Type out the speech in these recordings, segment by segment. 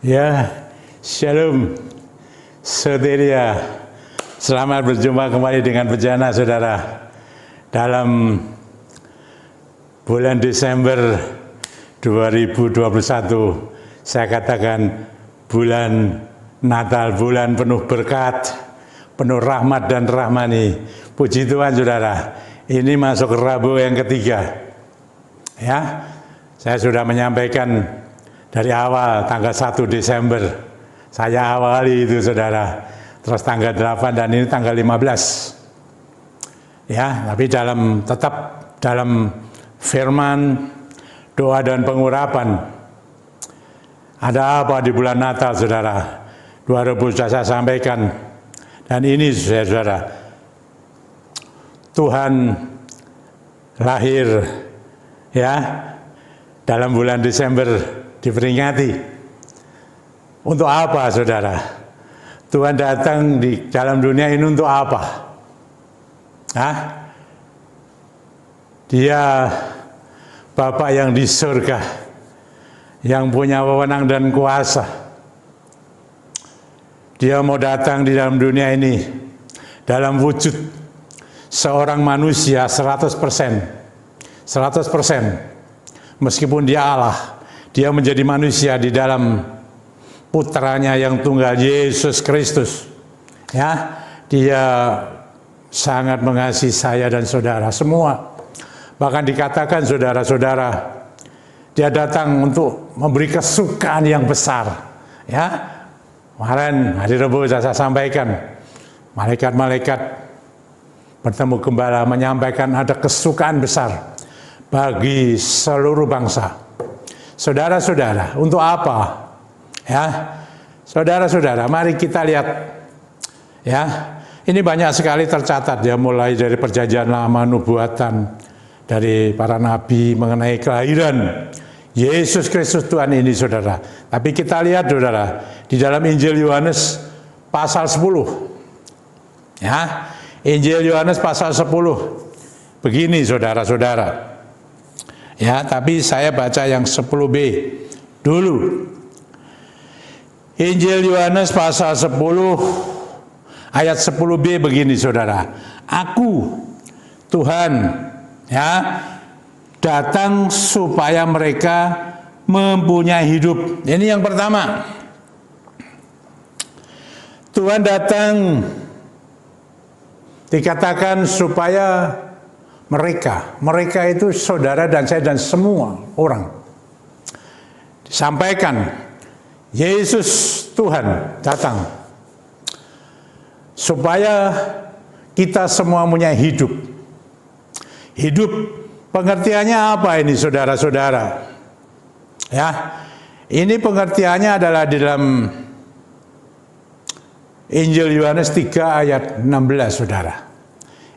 Ya, Shalom, Soteria. Selamat berjumpa kembali dengan Bejana, saudara. Dalam bulan Desember 2021, saya katakan bulan Natal, bulan penuh berkat, penuh rahmat dan rahmani. Puji Tuhan, saudara. Ini masuk Rabu yang ketiga. Ya, saya sudah menyampaikan dari awal tanggal 1 Desember saya awali itu, saudara. Terus tanggal 8 dan ini tanggal 15. Ya, tapi tetap dalam firman, doa dan pengurapan. Ada apa di bulan Natal, saudara? 2000 sudah saya sampaikan. Dan ini, saudara, Tuhan lahir ya dalam bulan Desember, diperingati. Untuk apa, saudara? Tuhan datang di dalam dunia ini untuk apa? Hah? Dia Bapa yang di surga, yang punya wewenang dan kuasa. Dia mau datang di dalam dunia ini dalam wujud seorang manusia 100%. 100%. Meskipun dia Allah, dia menjadi manusia di dalam putranya yang tunggal, Yesus Kristus. Ya, dia sangat mengasihi saya dan saudara semua. Bahkan dikatakan, saudara-saudara, dia datang untuk memberi kesukaan yang besar. Ya, kemarin hari Rabu saya sampaikan, malaikat-malaikat bertemu gembala menyampaikan ada kesukaan besar bagi seluruh bangsa. Saudara-saudara, untuk apa? Ya, saudara-saudara, mari kita lihat. Ya, ini banyak sekali tercatat ya, mulai dari perjanjian lama, nubuatan dari para nabi mengenai kelahiran Yesus Kristus Tuhan ini, saudara. Tapi kita lihat, saudara, di dalam Injil Yohanes pasal 10. Ya, Injil Yohanes pasal 10. Begini, saudara-saudara. Ya, tapi saya baca yang 10b dulu. Injil Yohanes pasal 10 ayat 10b begini, saudara. Aku, Tuhan, ya, datang supaya mereka mempunyai hidup. Ini yang pertama. Tuhan datang dikatakan supaya mereka itu saudara dan saya dan semua orang. Disampaikan, Yesus Tuhan datang supaya kita semua punya hidup. Hidup pengertiannya apa ini, saudara-saudara? Ya, ini pengertiannya adalah di dalam Injil Yohanes 3 ayat 16, saudara.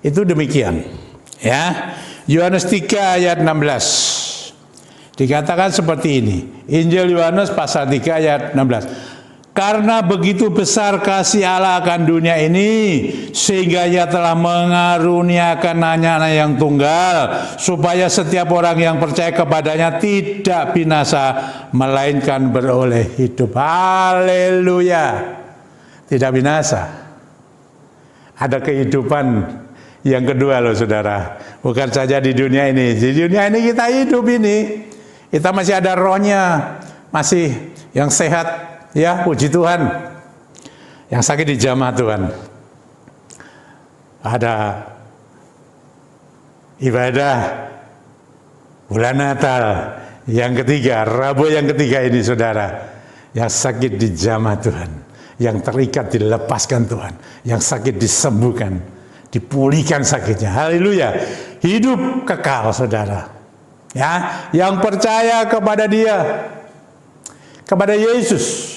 Itu demikian. Ya, Yohanes 3 ayat 16 dikatakan seperti ini. Injil Yohanes pasal 3 ayat 16. Karena begitu besar kasih Allah akan dunia ini, sehingga Ia telah mengaruniakan anaknya yang tunggal, supaya setiap orang yang percaya kepadanya tidak binasa, melainkan beroleh hidup. Haleluya. Tidak binasa. Ada kehidupan yang kedua loh, saudara. Bukan saja di dunia ini. Di dunia ini kita hidup ini. Kita masih ada rohnya. Masih yang sehat. Ya, puji Tuhan. Yang sakit dijamah Tuhan. Ada ibadah bulan Natal yang ketiga, Rabu yang ketiga ini, saudara. Yang sakit dijamah Tuhan. Yang terikat dilepaskan Tuhan. Yang sakit disembuhkan, dipulihkan sakitnya. Haleluya. Hidup kekal, saudara. Ya, yang percaya kepada Dia, kepada Yesus.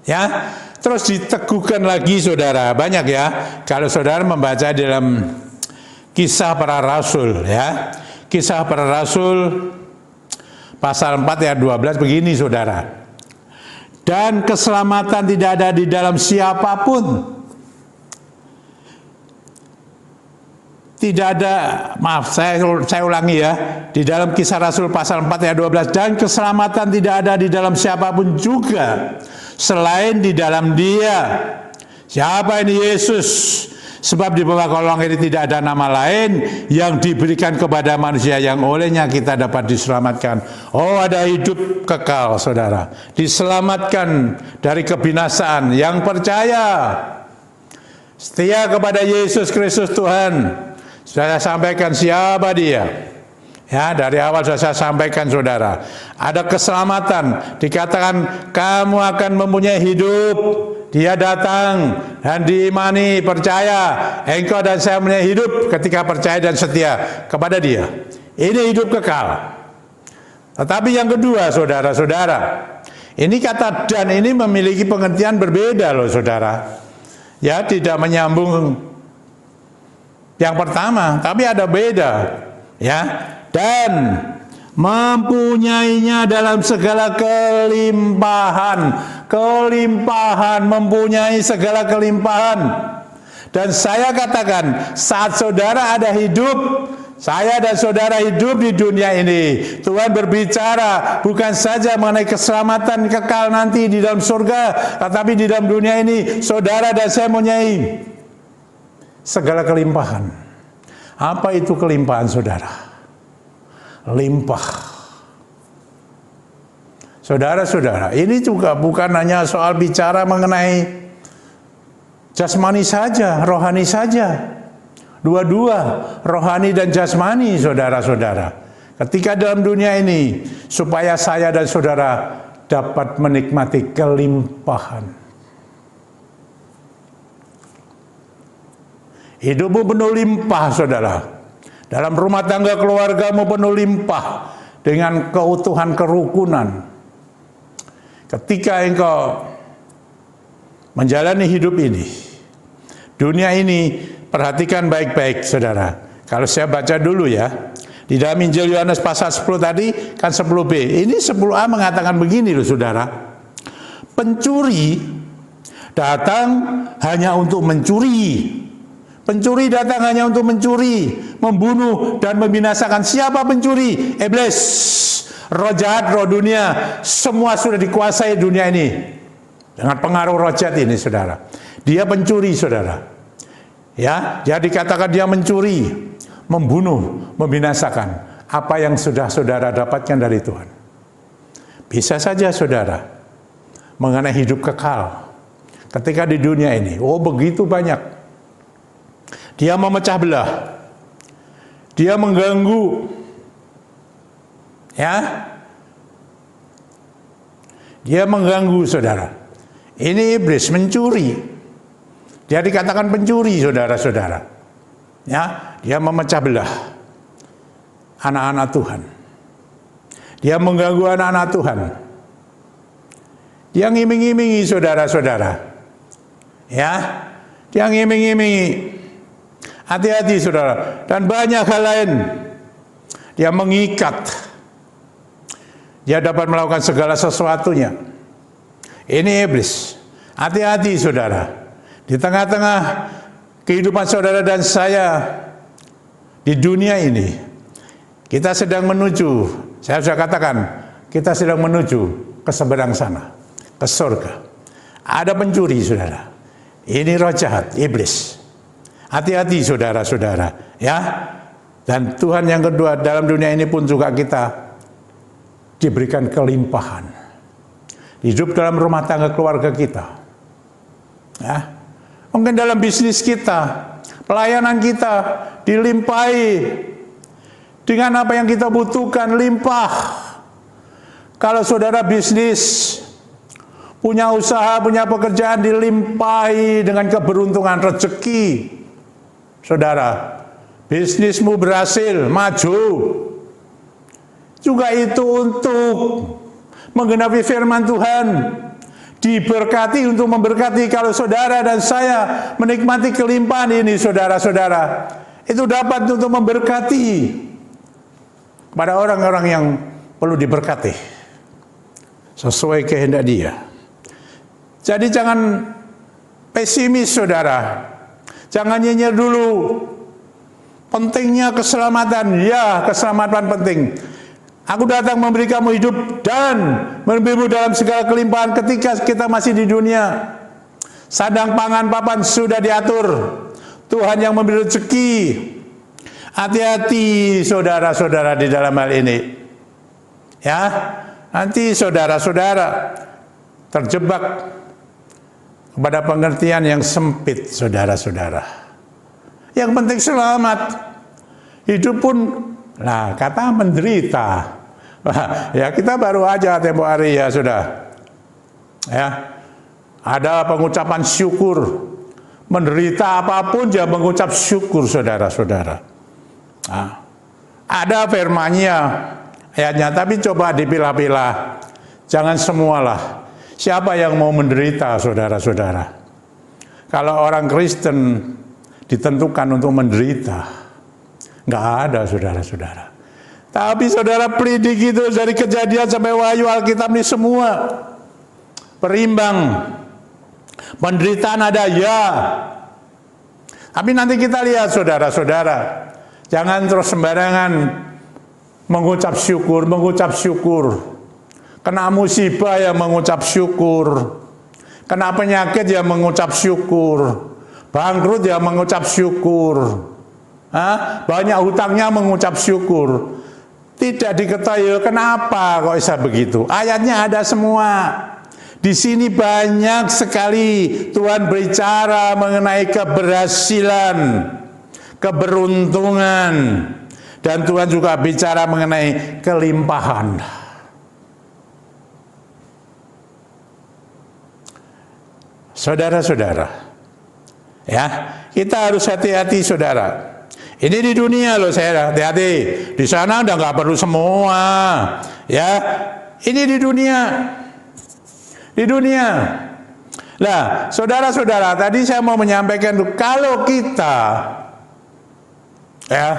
Ya, terus diteguhkan lagi, saudara. Banyak ya. Kalau saudara membaca dalam Kisah Para Rasul, ya. Kisah Para Rasul pasal 4 ayat 12 begini, saudara. Dan keselamatan tidak ada di dalam siapapun tidak ada, maaf saya ulangi ya, di dalam Kisah Rasul pasal 4 ayat 12, dan keselamatan tidak ada di dalam siapapun juga selain di dalam Dia. Siapa ini? Yesus. Sebab di bawah kolong ini tidak ada nama lain yang diberikan kepada manusia yang olehnya kita dapat diselamatkan. Oh, ada hidup kekal, saudara. Diselamatkan dari kebinasaan. Yang percaya, setia kepada Yesus Kristus Tuhan. Saya sampaikan siapa Dia. Ya, dari awal sudah saya sampaikan, saudara. Ada keselamatan. Dikatakan kamu akan mempunyai hidup. Dia datang dan diimani, percaya. Engkau dan saya mempunyai hidup ketika percaya dan setia kepada Dia. Ini hidup kekal. Tetapi yang kedua, saudara-saudara, ini kata dan ini memiliki pengertian berbeda loh, saudara. Ya, tidak menyambung yang pertama, tapi ada beda. Ya, dan mempunyainya dalam segala kelimpahan. Kelimpahan, mempunyai segala kelimpahan. Dan saya katakan, saat saudara ada hidup, saya dan saudara hidup di dunia ini, Tuhan berbicara bukan saja mengenai keselamatan kekal nanti di dalam surga, tetapi di dalam dunia ini saudara dan saya mempunyai segala kelimpahan. Apa itu kelimpahan, saudara? Limpah. Saudara-saudara, ini juga bukan hanya soal bicara mengenai jasmani saja, rohani saja. Dua-dua, rohani dan jasmani, saudara-saudara. Ketika dalam dunia ini, supaya saya dan saudara dapat menikmati kelimpahan. Hidupmu penuh limpah, saudara. Dalam rumah tangga keluargamu penuh limpah dengan keutuhan kerukunan. Ketika engkau menjalani hidup ini, dunia ini, perhatikan baik-baik, saudara. Kalau saya baca dulu ya, di dalam Injil Yohanes pasal 10 tadi, kan 10b. Ini 10a mengatakan begini loh, saudara. Pencuri datang hanya untuk mencuri. Pencuri datang hanya untuk mencuri, membunuh, dan membinasakan. Siapa pencuri? Iblis. Roh jahat, roh dunia, semua sudah dikuasai dunia ini dengan pengaruh roh jahat ini, saudara. Dia pencuri, saudara. Ya, dia dikatakan dia mencuri, membunuh, membinasakan. Apa yang sudah saudara dapatkan dari Tuhan? Bisa saja, saudara, mengenai hidup kekal. Ketika di dunia ini, oh begitu banyak. Dia memecah belah. Dia mengganggu. Ya, dia mengganggu, saudara. Ini iblis mencuri. Dia dikatakan pencuri, saudara-saudara. Ya, dia memecah belah anak-anak Tuhan. Dia mengganggu anak-anak Tuhan. Dia ngiming-ngimingi, saudara-saudara. Ya, dia ngiming-ngimingi. Hati-hati, saudara. Dan banyak hal lain. Dia mengikat. Dia dapat melakukan segala sesuatunya. Ini iblis. Hati-hati, saudara. Di tengah-tengah kehidupan saudara dan saya di dunia ini, kita sedang menuju, saya sudah katakan, kita sedang menuju ke seberang sana, ke surga. Ada pencuri, saudara. Ini roh jahat, iblis. Hati-hati, saudara-saudara. Ya. Dan Tuhan yang kedua, dalam dunia ini pun juga kita diberikan kelimpahan. Hidup dalam rumah tangga keluarga kita. Ya. Mungkin dalam bisnis kita, pelayanan kita dilimpahi dengan apa yang kita butuhkan, limpah. Kalau saudara bisnis, punya usaha, punya pekerjaan, dilimpahi dengan keberuntungan rezeki. Saudara, bisnismu berhasil, maju. Juga itu untuk menggenapi firman Tuhan. Diberkati untuk memberkati. Kalau saudara dan saya menikmati kelimpahan ini, saudara-saudara, itu dapat untuk memberkati pada orang-orang yang perlu diberkati sesuai kehendak Dia. Jadi jangan pesimis, saudara. Jangan nyinyir dulu. Pentingnya keselamatan, ya keselamatan penting. Aku datang memberi kamu hidup dan memberimu dalam segala kelimpahan ketika kita masih di dunia. Sandang pangan papan sudah diatur. Tuhan yang memberi rezeki. Hati-hati saudara-saudara di dalam hal ini. Ya, nanti saudara-saudara terjebak kepada pengertian yang sempit, saudara-saudara. Yang penting selamat. Hidup pun, nah kata menderita. Ya kita baru aja tempo hari ya sudah. Ya, ada pengucapan syukur. Menderita apapun dia mengucap syukur, saudara-saudara. Nah, ada firman-Nya ayatnya, tapi coba dipilah-pilah. Jangan semualah. Siapa yang mau menderita, saudara-saudara? Kalau orang Kristen ditentukan untuk menderita, nggak ada, saudara-saudara. Tapi saudara pelidik itu dari Kejadian sampai Wahyu, Alkitab ini semua berimbang. Penderitaan ada, ya. Tapi nanti kita lihat, saudara-saudara, jangan terus sembarangan mengucap syukur. Kena musibah ya mengucap syukur. Kena penyakit ya mengucap syukur. Bangkrut ya mengucap syukur. Banyak hutangnya mengucap syukur. Tidak diketahui kenapa kok bisa begitu. Ayatnya ada semua. Di sini banyak sekali Tuhan berbicara mengenai keberhasilan, keberuntungan, dan Tuhan juga bicara mengenai kelimpahan. Saudara-saudara, ya, kita harus hati-hati, saudara. Ini di dunia loh, saya hati-hati. Di sana udah nggak perlu semua, ya. Ini di dunia. Di dunia. Nah, saudara-saudara, tadi saya mau menyampaikan kalau kita ya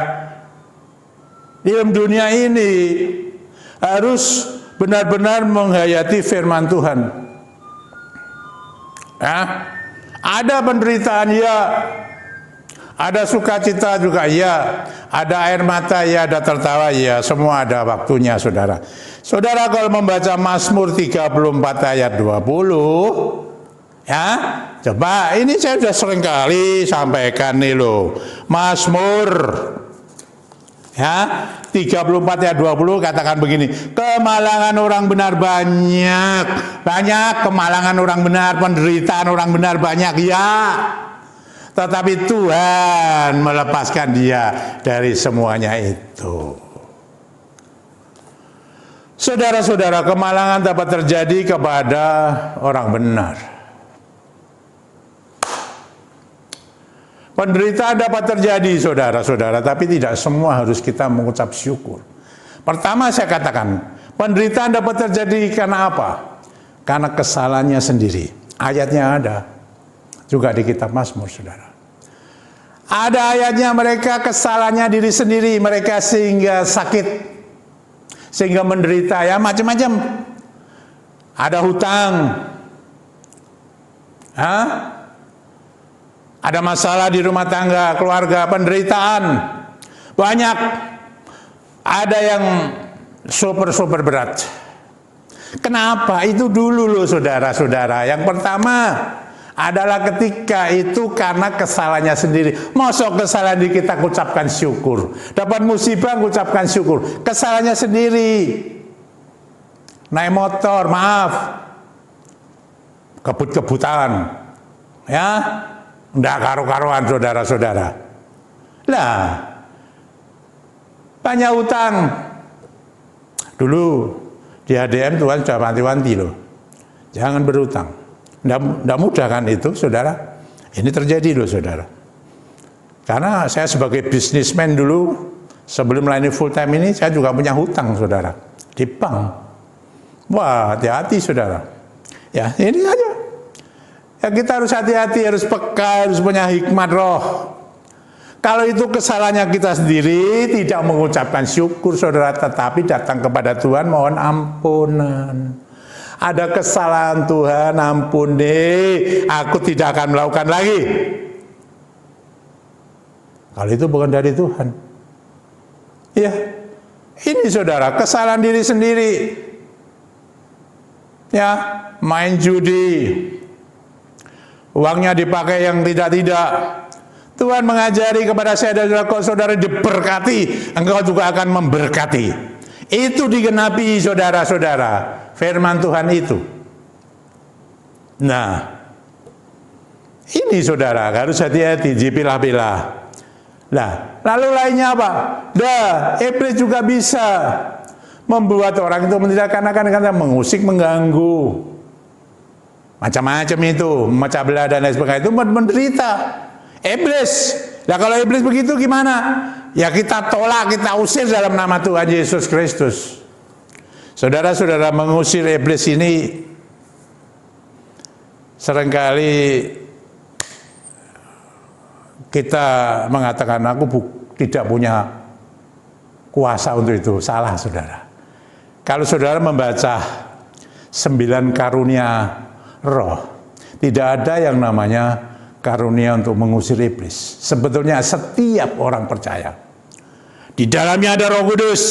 di dunia ini harus benar-benar menghayati firman Tuhan. Ya, ada penderitaan ya, ada sukacita juga ya, ada air mata ya, ada tertawa ya, semua ada waktunya, saudara. Saudara kalau membaca Mazmur 34 ayat 20, ya, coba ini saya sudah sering kali sampaikan nih loh. Mazmur ya 34 ayat 20 katakan begini, kemalangan orang benar banyak kemalangan orang benar, penderitaan orang benar banyak ya, tetapi Tuhan melepaskan dia dari semuanya itu. Saudara-saudara, kemalangan dapat terjadi kepada orang benar. Penderitaan dapat terjadi, saudara-saudara, tapi tidak semua harus kita mengucap syukur. Pertama saya katakan, penderitaan dapat terjadi karena apa? Karena kesalahannya sendiri. Ayatnya ada juga di kitab Mazmur, saudara. Ada ayatnya mereka kesalahannya diri sendiri, mereka sehingga sakit, sehingga menderita, ya macam-macam. Ada hutang, ada masalah di rumah tangga, keluarga, penderitaan banyak. Ada yang super berat. Kenapa? Itu dulu loh, saudara-saudara. Yang pertama adalah ketika itu karena kesalahannya sendiri. Mosok kesalahan di kita ucapkan syukur. Dapat musibah ucapkan syukur. Kesalahannya sendiri. Naik motor, maaf. Kebut-kebutan. Ya. Nggak karu-karuan, saudara-saudara. Lah. Banyak utang. Dulu di HDM Tuhan sudah wanti-wanti loh. Jangan berutang. Nggak mudah kan itu, saudara? Ini terjadi loh, saudara. Karena saya sebagai bisnismen dulu, sebelum melayani full time ini, saya juga punya hutang, saudara. Di bank. Wah, hati-hati, saudara. Ya, ini aja. Ya, kita harus hati-hati, harus peka, harus punya hikmat roh. Kalau itu kesalahannya kita sendiri, tidak mengucapkan syukur, saudara, tetapi datang kepada Tuhan, mohon ampunan. Ada kesalahan Tuhan, ampuni, aku tidak akan melakukan lagi. Kalau itu bukan dari Tuhan. Ya, ini saudara, kesalahan diri sendiri. Ya, main judi, uangnya dipakai yang tidak-tidak. Tuhan mengajari kepada saya dan kalau saudara diberkati, engkau juga akan memberkati. Itu digenapi saudara-saudara, firman Tuhan itu. Nah, ini saudara harus hati-hati, dipilah-pilah. Nah, lalu lainnya apa? Iblis juga bisa membuat orang itu menindakkan mengusik, mengganggu, macam-macam itu, memecah belah dan lain sebagainya, itu menderita. Iblis. Nah, kalau iblis begitu gimana? Ya kita tolak, kita usir dalam nama Tuhan Yesus Kristus. Saudara-saudara, mengusir iblis ini seringkali kita mengatakan aku tidak punya kuasa untuk itu. Salah, saudara. Kalau saudara membaca 9 karunia roh, tidak ada yang namanya karunia untuk mengusir iblis. Sebetulnya setiap orang percaya di dalamnya ada Roh Kudus.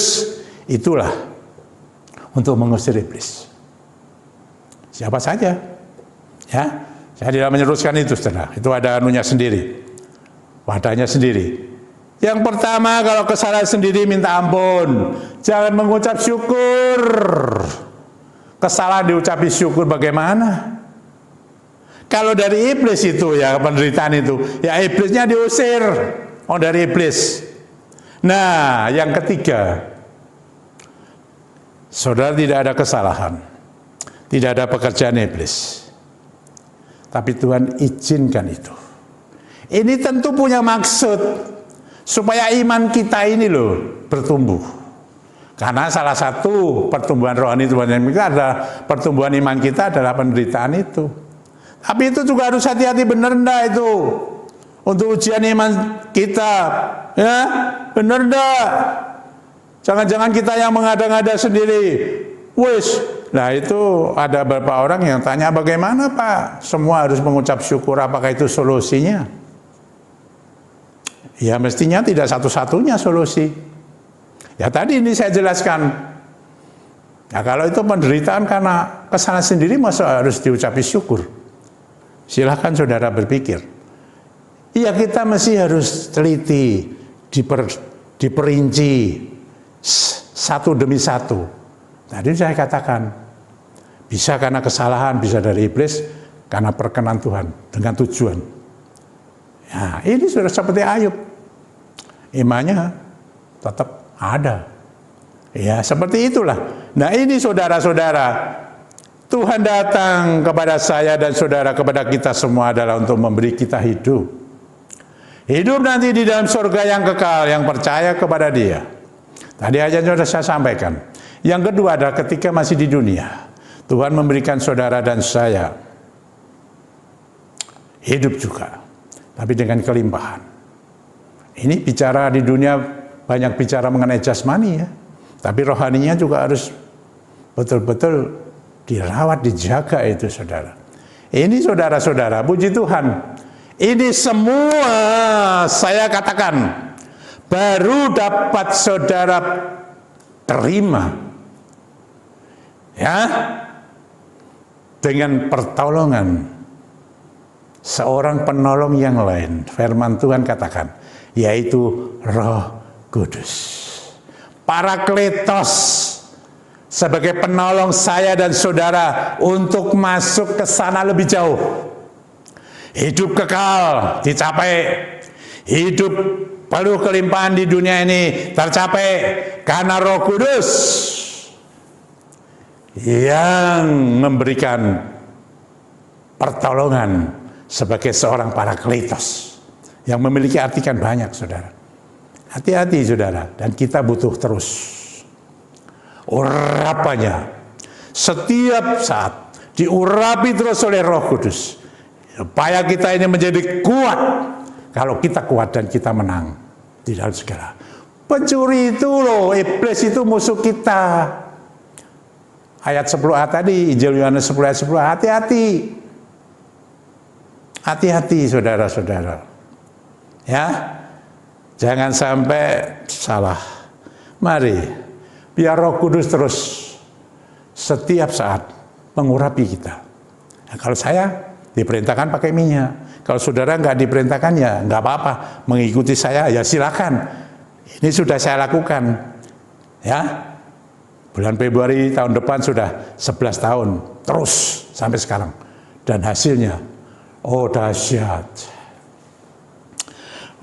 Itulah untuk mengusir iblis. Siapa saja, ya. Saya tidak menyeruskan itu, saudara. Itu ada anunya sendiri. Wadahnya sendiri. Yang pertama, kalau kesalahan sendiri minta ampun. Jangan mengucap syukur. Kesalahan diucapi syukur bagaimana? Kalau dari iblis itu ya penderitaan itu, ya iblisnya diusir. Oh, dari iblis. Nah, yang ketiga, saudara tidak ada kesalahan. Tidak ada pekerjaan iblis. Tapi Tuhan izinkan itu. Ini tentu punya maksud supaya iman kita ini loh bertumbuh. Karena salah satu pertumbuhan rohani Tuhan yang kita adalah pertumbuhan iman kita adalah penderitaan itu. Tapi itu juga harus hati-hati, benar enggak itu untuk ujian iman kita, ya benar enggak? Jangan-jangan kita yang mengada-ngada sendiri. Wis, nah itu ada beberapa orang yang tanya bagaimana Pak? Semua harus mengucap syukur, apakah itu solusinya? Ya mestinya tidak satu-satunya solusi. Ya tadi ini saya jelaskan. Nah kalau itu penderitaan karena kesalahan sendiri, masa harus diucapi syukur? Silahkan saudara berpikir. Iya kita mesti harus teliti, diperinci satu demi satu. Tadi saya katakan, bisa karena kesalahan, bisa dari iblis, karena perkenan Tuhan dengan tujuan. Ya, ini sudah seperti Ayub, imannya tetap ada. Ya, seperti itulah. Nah, ini saudara-saudara, Tuhan datang kepada saya dan saudara, kepada kita semua adalah untuk memberi kita hidup. Hidup nanti di dalam surga yang kekal, yang percaya kepada Dia. Tadi aja sudah saya sampaikan. Yang kedua adalah ketika masih di dunia, Tuhan memberikan saudara dan saya hidup juga, tapi dengan kelimpahan. Ini bicara di dunia, banyak bicara mengenai jasmani ya, tapi rohaninya juga harus betul-betul dirawat, dijaga itu saudara. Ini saudara-saudara, puji Tuhan. Ini semua saya katakan baru dapat saudara terima, ya, dengan pertolongan seorang penolong yang lain. Firman Tuhan katakan, yaitu Roh Kudus, Parakletos, sebagai penolong saya dan saudara untuk masuk ke sana lebih jauh. Hidup kekal dicapai, hidup penuh kelimpahan di dunia ini tercapai karena Roh Kudus yang memberikan pertolongan sebagai seorang Parakletos yang memiliki arti kan banyak saudara. Hati-hati saudara, dan kita butuh terus urapannya setiap saat, diurapi terus oleh Roh Kudus supaya kita ini menjadi kuat. Kalau kita kuat dan kita menang di dalam segala. Pencuri itu loh, iblis itu musuh kita. Ayat 10a tadi, Injil Yohanes 10 ayat 10, hati-hati. Hati-hati saudara-saudara. Ya. Jangan sampai salah. Mari, biar Roh Kudus terus setiap saat mengurapi kita. Nah, kalau saya diperintahkan pakai minyak. Kalau saudara nggak diperintahkan ya nggak apa-apa. Mengikuti saya ya silakan. Ini sudah saya lakukan. Ya, bulan Februari tahun depan sudah 11 tahun. Terus sampai sekarang. Dan hasilnya, oh dahsyat.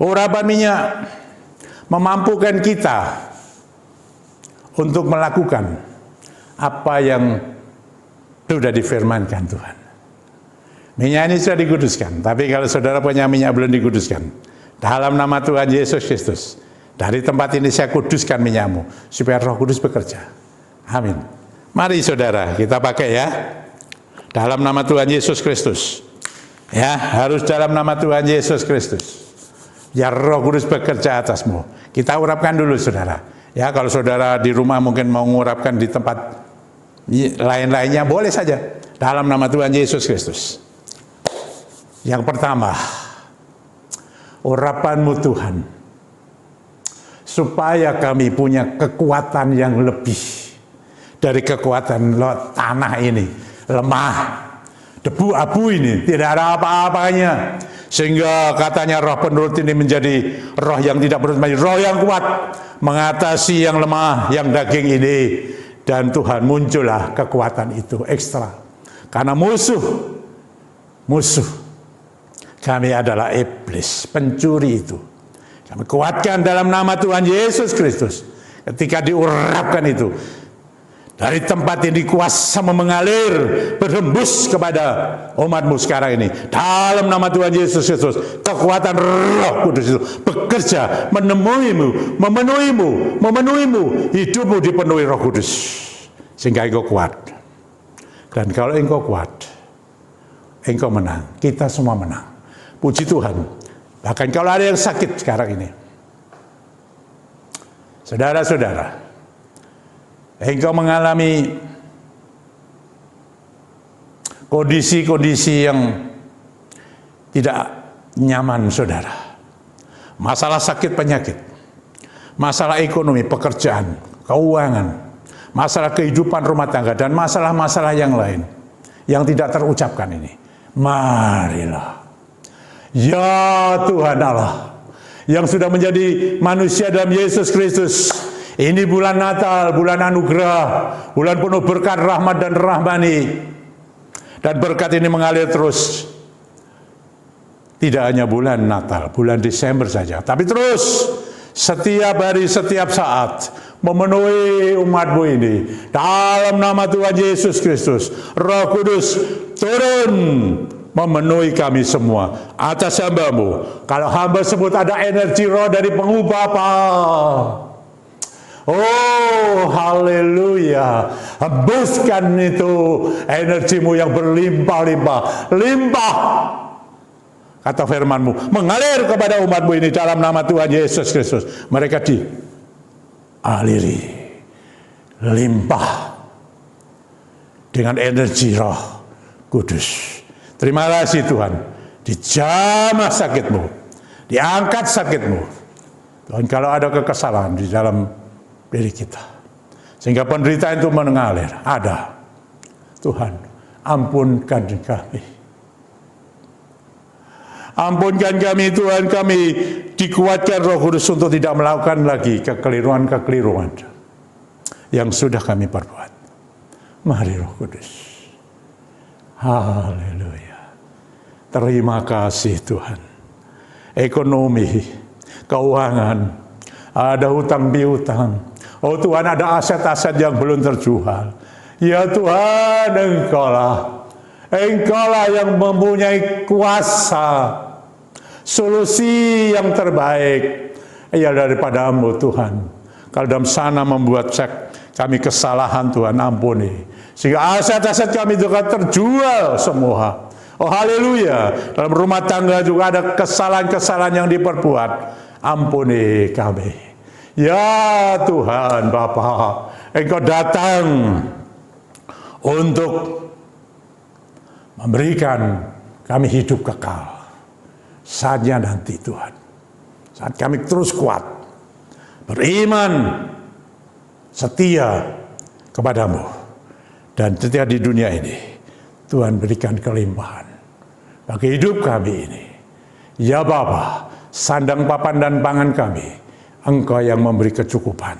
Urapan minyak memampukan kita untuk melakukan apa yang sudah difirmankan Tuhan. Minyak ini sudah dikuduskan, tapi kalau saudara punya minyak belum dikuduskan, dalam nama Tuhan Yesus Kristus, dari tempat ini saya kuduskan minyakmu, supaya Roh Kudus bekerja. Amin. Mari saudara, kita pakai ya. Dalam nama Tuhan Yesus Kristus. Ya, harus dalam nama Tuhan Yesus Kristus. Ya, Roh Kudus bekerja atasmu. Kita urapkan dulu saudara. Ya, kalau saudara di rumah mungkin mau mengurapkan di tempat lain-lainnya, boleh saja. Dalam nama Tuhan Yesus Kristus. Yang pertama, urapanmu Tuhan, supaya kami punya kekuatan yang lebih dari kekuatan tanah ini, lemah, debu abu ini, tidak ada apa-apanya. Sehingga katanya roh penurut ini menjadi roh yang tidak penurut, menjadi roh yang kuat, mengatasi yang lemah, yang daging ini. Dan Tuhan muncullah kekuatan itu ekstra. Karena musuh kami adalah iblis, pencuri itu. Kami kuatkan dalam nama Tuhan Yesus Kristus. Ketika diurapkan itu, dari tempat ini kuasa mengalir, berhembus kepada umatmu sekarang ini. Dalam nama Tuhan Yesus Kristus, kekuatan Roh Kudus itu bekerja, menemuimu, memenuhimu. Hidupmu dipenuhi Roh Kudus. Sehingga engkau kuat. Dan kalau engkau kuat, engkau menang. Kita semua menang. Puji Tuhan. Bahkan kalau ada yang sakit sekarang ini, saudara-saudara, engkau mengalami kondisi-kondisi yang tidak nyaman, saudara. Masalah sakit penyakit, masalah ekonomi, pekerjaan, keuangan, masalah kehidupan rumah tangga, dan masalah-masalah yang lain yang tidak terucapkan ini. Marilah. Ya Tuhan Allah, yang sudah menjadi manusia dalam Yesus Kristus. Ini bulan Natal, bulan anugerah, bulan penuh berkat, rahmat dan rahmani. Dan berkat ini mengalir terus. Tidak hanya bulan Natal, bulan Desember saja, tapi terus setiap hari, setiap saat memenuhi umatmu ini. Dalam nama Tuhan Yesus Kristus, Roh Kudus turun memenuhi kami semua atas hamba-Mu. Kalau hamba sebut ada energi roh dari pengubah apa? Oh, haleluya. Hembuskan itu energimu yang berlimpah-limpah. Limpah. Kata firman-Mu, mengalir kepada umat-Mu ini dalam nama Tuhan Yesus Kristus. Mereka dialiri, limpah dengan energi Roh Kudus. Terima kasih Tuhan, dijamah sakitmu, diangkat sakitmu. Tuhan, kalau ada kekesalan di dalam diri kita, sehingga penderitaan itu mengalir, ada. Tuhan, ampunkan kami. Ampunkan kami Tuhan, kami dikuatkan Roh Kudus untuk tidak melakukan lagi kekeliruan-kekeliruan yang sudah kami perbuat. Mari Roh Kudus. Haleluya. Terima kasih Tuhan. Ekonomi, keuangan, ada hutang piutang. Oh Tuhan, ada aset-aset yang belum terjual. Ya Tuhan, Engkaulah yang mempunyai kuasa. Solusi yang terbaik ya daripada-Mu Tuhan. Kalau dalam sana membuat kami kesalahan, Tuhan ampuni. Sehingga aset-aset kami juga terjual semua. Oh haleluya. Dalam rumah tangga juga ada kesalahan-kesalahan yang diperbuat. Ampuni kami. Ya Tuhan Bapa, Engkau datang untuk memberikan kami hidup kekal. Saatnya nanti Tuhan. Saat kami terus kuat, beriman, setia kepadamu. Dan setia di dunia ini, Tuhan berikan kelimpahan bagi hidup kami ini. Ya Bapa, sandang papan dan pangan kami, Engkau yang memberi kecukupan.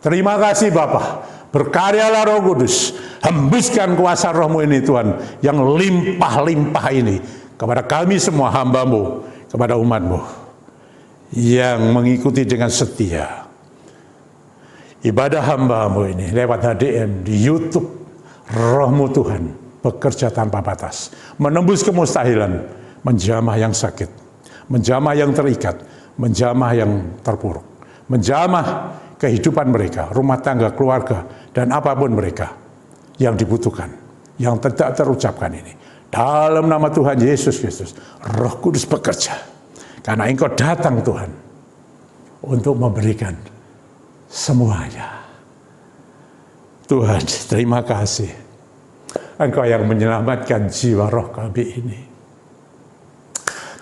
Terima kasih Bapa, berkaryalah Roh Kudus, hembuskan kuasa Roh-Mu ini Tuhan, yang limpah-limpah ini kepada kami semua hamba-Mu, kepada umat-Mu yang mengikuti dengan setia ibadah hamba-Mu ini lewat HDM di YouTube. Roh-Mu Tuhan bekerja tanpa batas, menembus kemustahilan, menjamah yang sakit, menjamah yang terikat, menjamah yang terpuruk, menjamah kehidupan mereka, rumah tangga, keluarga, dan apapun mereka yang dibutuhkan, yang tidak terucapkan ini. Dalam nama Tuhan Yesus Kristus, Roh Kudus bekerja. Karena Engkau datang Tuhan untuk memberikan semuanya. Tuhan, terima kasih. Engkau yang menyelamatkan jiwa roh kami ini.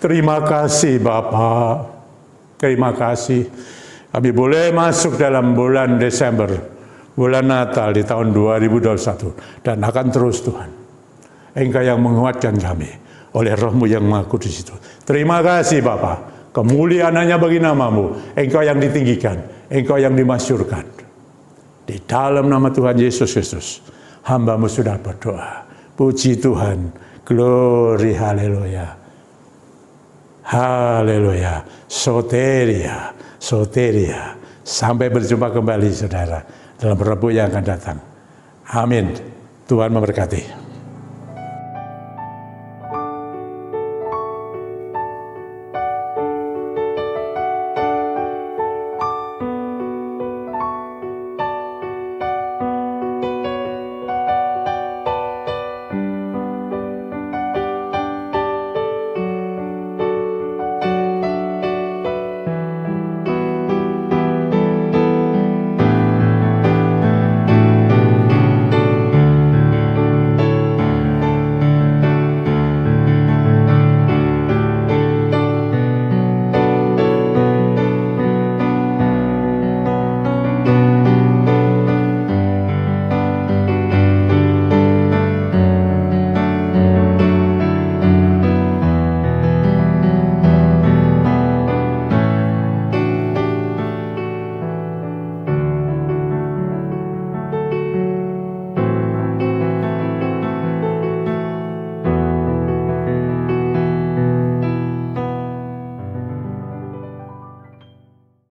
Terima kasih Bapa. Terima kasih. Kami boleh masuk dalam bulan Desember, bulan Natal di tahun 2021. Dan akan terus Tuhan. Engkau yang menguatkan kami oleh Roh-Mu yang Maha Kudus itu. Terima kasih Bapa, kemuliaan hanya bagi nama-Mu. Engkau yang ditinggikan, Engkau yang dimasyurkan. Di dalam nama Tuhan Yesus Kristus, hamba-Mu sudah berdoa. Puji Tuhan, glory, haleluya. Haleluya, soteria, soteria. Sampai berjumpa kembali saudara, dalam Rabu yang akan datang. Amin. Tuhan memberkati.